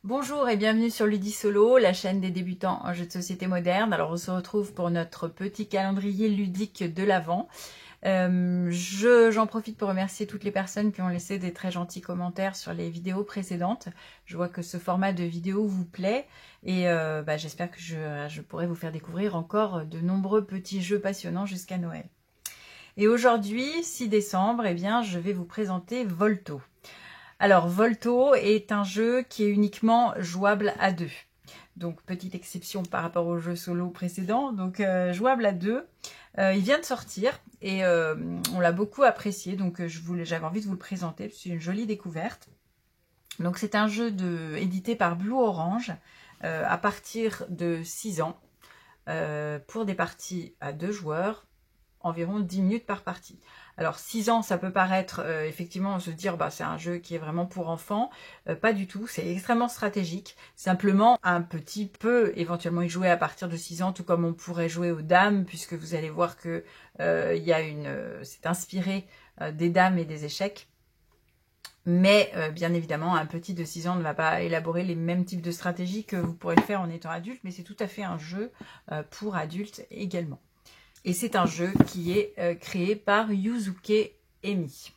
Bonjour et bienvenue sur Ludisolo, la chaîne des débutants en jeux de société moderne. Alors on se retrouve pour notre petit calendrier ludique de l'Avent. J'en profite pour remercier toutes les personnes qui ont laissé des très gentils commentaires sur les vidéos précédentes. Je vois que ce format de vidéo vous plaît et j'espère que je pourrai vous faire découvrir encore de nombreux petits jeux passionnants jusqu'à Noël. Et aujourd'hui, 6 décembre, je vais vous présenter Volto. Alors, Volto est un jeu qui est uniquement jouable à 2. Donc, petite exception par rapport au jeu solo précédent. Donc, jouable à 2. Il vient de sortir et on l'a beaucoup apprécié. Donc, j'avais envie de vous le présenter. C'est une jolie découverte. Donc, c'est un jeu édité par Blue Orange à partir de 6 ans pour des parties à 2 joueurs. Environ 10 minutes par partie. Alors 6 ans, ça peut paraître effectivement se dire c'est un jeu qui est vraiment pour enfants. Pas du tout, c'est extrêmement stratégique. Simplement un petit peu éventuellement y jouer à partir de 6 ans, tout comme on pourrait jouer aux dames, puisque vous allez voir que c'est inspiré des dames et des échecs. Mais bien évidemment, un petit de 6 ans ne va pas élaborer les mêmes types de stratégies que vous pourrez le faire en étant adulte, mais c'est tout à fait un jeu pour adultes également. Et c'est un jeu qui est créé par Yusuke Emi.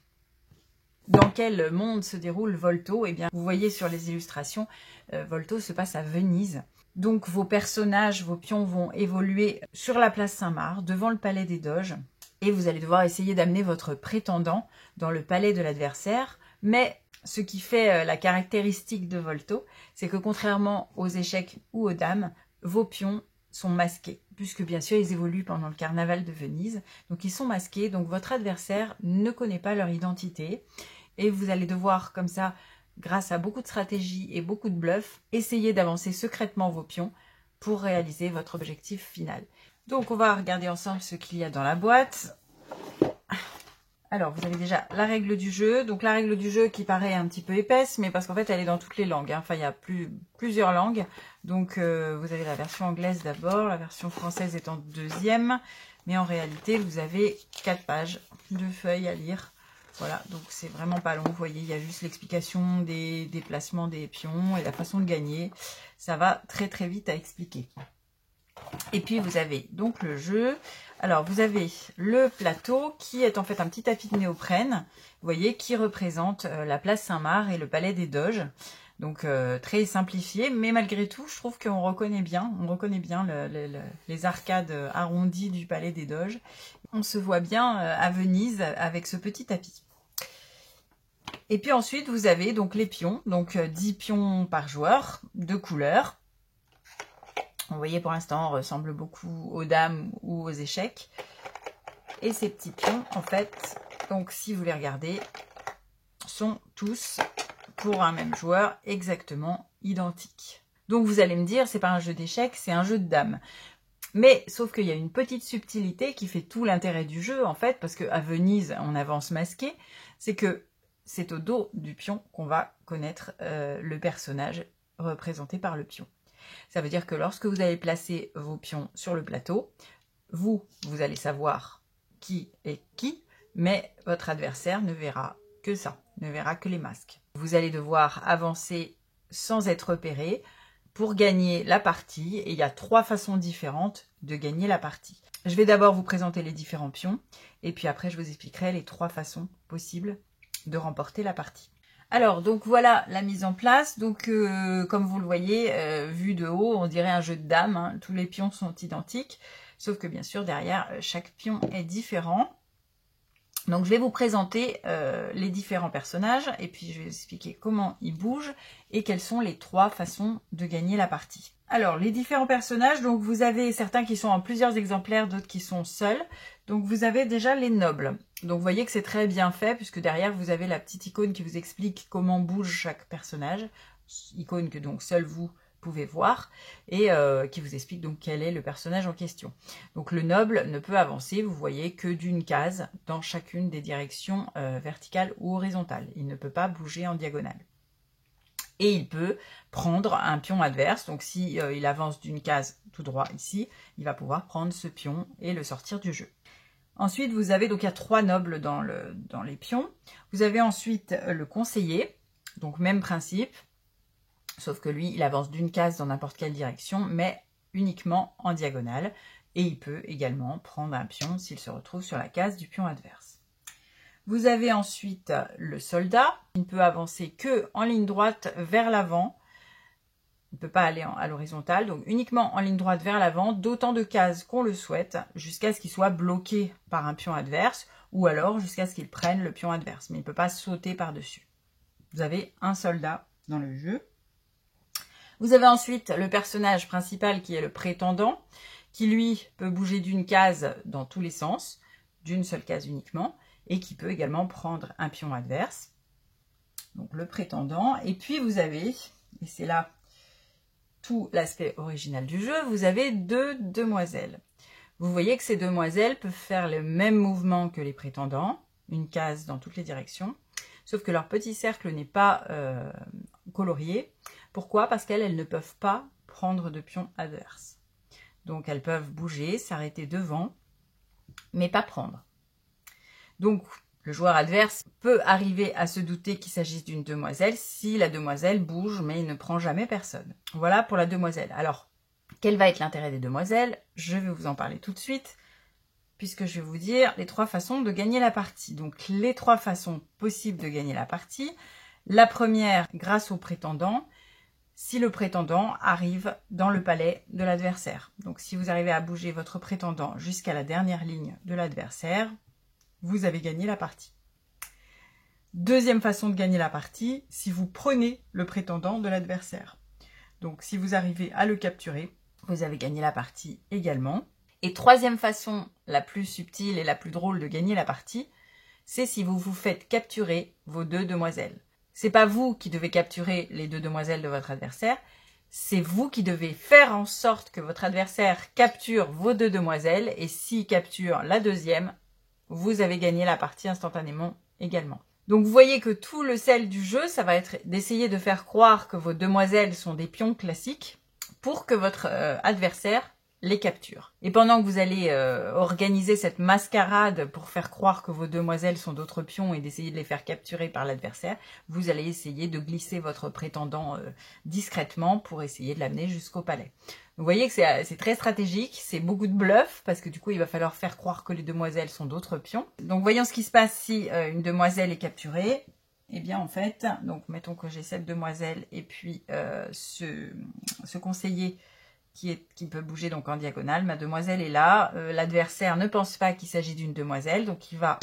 Dans quel monde se déroule Volto? Eh bien, vous voyez sur les illustrations, Volto se passe à Venise. Donc, vos personnages, vos pions vont évoluer sur la place Saint-Marc, devant le palais des Doges. Et vous allez devoir essayer d'amener votre prétendant dans le palais de l'adversaire. Mais ce qui fait la caractéristique de Volto, c'est que contrairement aux échecs ou aux dames, vos pions sont masqués, puisque bien sûr ils évoluent pendant le carnaval de Venise, donc ils sont masqués, donc votre adversaire ne connaît pas leur identité, et vous allez devoir comme ça, grâce à beaucoup de stratégie et beaucoup de bluff, essayer d'avancer secrètement vos pions pour réaliser votre objectif final. Donc on va regarder ensemble ce qu'il y a dans la boîte. Alors, vous avez déjà la règle du jeu. Donc, la règle du jeu qui paraît un petit peu épaisse, mais parce qu'en fait, elle est dans toutes les langues. Enfin, il y a plusieurs langues. Donc, vous avez la version anglaise d'abord, la version française est en deuxième. Mais en réalité, vous avez 4 pages de feuilles à lire. Voilà, donc c'est vraiment pas long. Vous voyez, il y a juste l'explication des déplacements des pions et la façon de gagner. Ça va très très vite à expliquer. Et puis vous avez donc le jeu. Alors vous avez le plateau qui est en fait un petit tapis de néoprène, vous voyez, qui représente la place Saint-Marc et le palais des Doges. Donc très simplifié, mais malgré tout, je trouve qu'on reconnaît bien, les arcades arrondies du palais des Doges. On se voit bien à Venise avec ce petit tapis. Et puis ensuite, vous avez donc les pions, donc 10 pions par joueur, de couleurs. Vous voyez, pour l'instant, on ressemble beaucoup aux dames ou aux échecs. Et ces petits pions, en fait, donc si vous les regardez, sont tous, pour un même joueur, exactement identiques. Donc vous allez me dire, c'est pas un jeu d'échecs, c'est un jeu de dames. Mais, sauf qu'il y a une petite subtilité qui fait tout l'intérêt du jeu, en fait, parce qu'à Venise, on avance masqué, c'est que c'est au dos du pion qu'on va connaître le personnage représenté par le pion. Ça veut dire que lorsque vous allez placer vos pions sur le plateau, vous allez savoir qui est qui, mais votre adversaire ne verra que ça, ne verra que les masques. Vous allez devoir avancer sans être repéré pour gagner la partie, et il y a 3 façons différentes de gagner la partie. Je vais d'abord vous présenter les différents pions, et puis après je vous expliquerai les 3 façons possibles de remporter la partie. Alors, donc voilà la mise en place. Donc, comme vous le voyez, vu de haut, on dirait un jeu de dames. Hein. Tous les pions sont identiques. Sauf que, bien sûr, derrière, chaque pion est différent. Donc, je vais vous présenter les différents personnages. Et puis, je vais vous expliquer comment ils bougent et quelles sont les 3 façons de gagner la partie. Alors, les différents personnages, donc vous avez certains qui sont en plusieurs exemplaires, d'autres qui sont seuls. Donc, vous avez déjà les nobles. Donc, vous voyez que c'est très bien fait, puisque derrière, vous avez la petite icône qui vous explique comment bouge chaque personnage. Icône que donc seul vous pouvez voir, et qui vous explique donc quel est le personnage en question. Donc, le noble ne peut avancer, vous voyez, que d'une case dans chacune des directions verticales ou horizontales. Il ne peut pas bouger en diagonale. Et il peut prendre un pion adverse. Donc, si il avance d'une case tout droit ici, il va pouvoir prendre ce pion et le sortir du jeu. Ensuite, vous avez, donc il y a 3 nobles dans les pions. Vous avez ensuite le conseiller. Donc même principe, sauf que lui, il avance d'une case dans n'importe quelle direction, mais uniquement en diagonale. Et il peut également prendre un pion s'il se retrouve sur la case du pion adverse. Vous avez ensuite le soldat. Il ne peut avancer que en ligne droite vers l'avant. Il ne peut pas aller à l'horizontale, donc uniquement en ligne droite vers l'avant, d'autant de cases qu'on le souhaite, jusqu'à ce qu'il soit bloqué par un pion adverse, ou alors jusqu'à ce qu'il prenne le pion adverse. Mais il ne peut pas sauter par-dessus. Vous avez un soldat dans le jeu. Vous avez ensuite le personnage principal qui est le prétendant, qui lui peut bouger d'une case dans tous les sens, d'une seule case uniquement, et qui peut également prendre un pion adverse. Donc le prétendant. Et puis vous avez, et c'est là tout l'aspect original du jeu, vous avez deux demoiselles. Vous voyez que ces demoiselles peuvent faire le même mouvement que les prétendants, une case dans toutes les directions, sauf que leur petit cercle n'est pas colorié. Pourquoi? Parce qu'elles ne peuvent pas prendre de pion adverse. Donc elles peuvent bouger, s'arrêter devant, mais pas prendre. Donc le joueur adverse peut arriver à se douter qu'il s'agisse d'une demoiselle si la demoiselle bouge, mais il ne prend jamais personne. Voilà pour la demoiselle. Alors, quel va être l'intérêt des demoiselles? Je vais vous en parler tout de suite, puisque je vais vous dire les 3 façons de gagner la partie. Donc les 3 façons possibles de gagner la partie. La première, grâce au prétendant, si le prétendant arrive dans le palais de l'adversaire. Donc si vous arrivez à bouger votre prétendant jusqu'à la dernière ligne de l'adversaire, vous avez gagné la partie. Deuxième façon de gagner la partie, si vous prenez le prétendant de l'adversaire. Donc si vous arrivez à le capturer, vous avez gagné la partie également. Et troisième façon, la plus subtile et la plus drôle de gagner la partie, c'est si vous vous faites capturer vos 2 demoiselles. C'est pas vous qui devez capturer les 2 demoiselles de votre adversaire, c'est vous qui devez faire en sorte que votre adversaire capture vos 2 demoiselles, et s'il capture la deuxième, vous avez gagné la partie instantanément également. Donc vous voyez que tout le sel du jeu, ça va être d'essayer de faire croire que vos demoiselles sont des pions classiques pour que votre adversaire les capture. Et pendant que vous allez organiser cette mascarade pour faire croire que vos demoiselles sont d'autres pions et d'essayer de les faire capturer par l'adversaire, vous allez essayer de glisser votre prétendant discrètement pour essayer de l'amener jusqu'au palais. Vous voyez que c'est très stratégique, c'est beaucoup de bluff, parce que du coup il va falloir faire croire que les demoiselles sont d'autres pions. Donc voyons ce qui se passe si une demoiselle est capturée. Eh bien en fait, donc mettons que j'ai cette demoiselle et puis ce conseiller qui peut bouger donc en diagonale. Ma demoiselle est là, l'adversaire ne pense pas qu'il s'agit d'une demoiselle, donc il va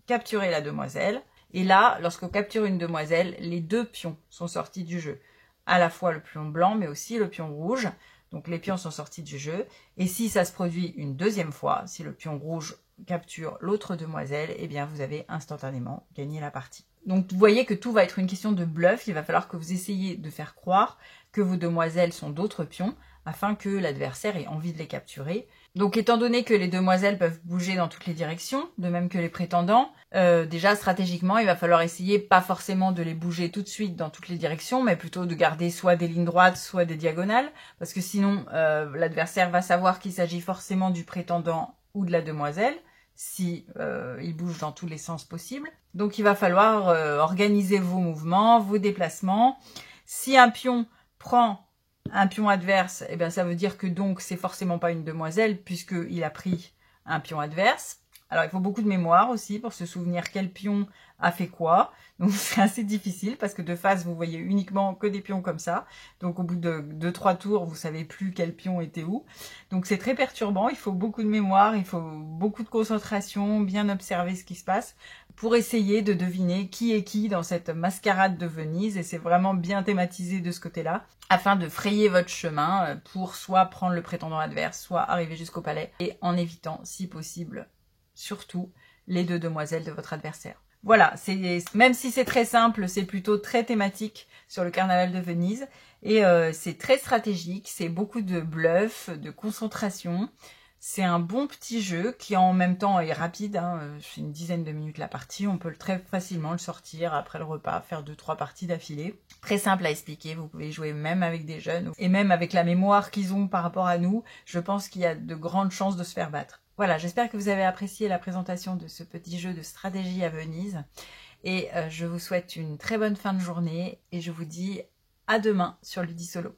capturer la demoiselle. Et là, lorsqu'on capture une demoiselle, les 2 pions sont sortis du jeu. À la fois le pion blanc, mais aussi le pion rouge. Donc les pions sont sortis du jeu. Et si ça se produit une deuxième fois, si le pion rouge capture l'autre demoiselle, eh bien vous avez instantanément gagné la partie. Donc vous voyez que tout va être une question de bluff. Il va falloir que vous essayiez de faire croire que vos demoiselles sont d'autres pions, afin que l'adversaire ait envie de les capturer. Donc étant donné que les demoiselles peuvent bouger dans toutes les directions, de même que les prétendants, déjà stratégiquement il va falloir essayer pas forcément de les bouger tout de suite dans toutes les directions, mais plutôt de garder soit des lignes droites, soit des diagonales, parce que sinon l'adversaire va savoir qu'il s'agit forcément du prétendant ou de la demoiselle, si il bouge dans tous les sens possibles. Donc il va falloir organiser vos mouvements, vos déplacements. Si un pion prend un pion adverse, eh bien ça veut dire que donc c'est forcément pas une demoiselle puisqu'il a pris un pion adverse. Alors il faut beaucoup de mémoire aussi pour se souvenir quel pion a fait quoi. Donc c'est assez difficile parce que de face vous voyez uniquement que des pions comme ça. Donc au bout de 2-3 tours vous savez plus quel pion était où. Donc c'est très perturbant, il faut beaucoup de mémoire, il faut beaucoup de concentration, bien observer ce qui se passe pour essayer de deviner qui est qui dans cette mascarade de Venise, et c'est vraiment bien thématisé de ce côté-là, afin de frayer votre chemin pour soit prendre le prétendant adverse, soit arriver jusqu'au palais, et en évitant, si possible, surtout, les 2 demoiselles de votre adversaire. Voilà, même si c'est très simple, c'est plutôt très thématique sur le carnaval de Venise, et c'est très stratégique, c'est beaucoup de bluff, de concentration. C'est un bon petit jeu qui en même temps est rapide, hein, c'est une dizaine de minutes la partie, on peut très facilement le sortir après le repas, faire 2-3 parties d'affilée. Très simple à expliquer, vous pouvez jouer même avec des jeunes, et même avec la mémoire qu'ils ont par rapport à nous, je pense qu'il y a de grandes chances de se faire battre. Voilà, j'espère que vous avez apprécié la présentation de ce petit jeu de stratégie à Venise. Et je vous souhaite une très bonne fin de journée et je vous dis à demain sur Ludisolo.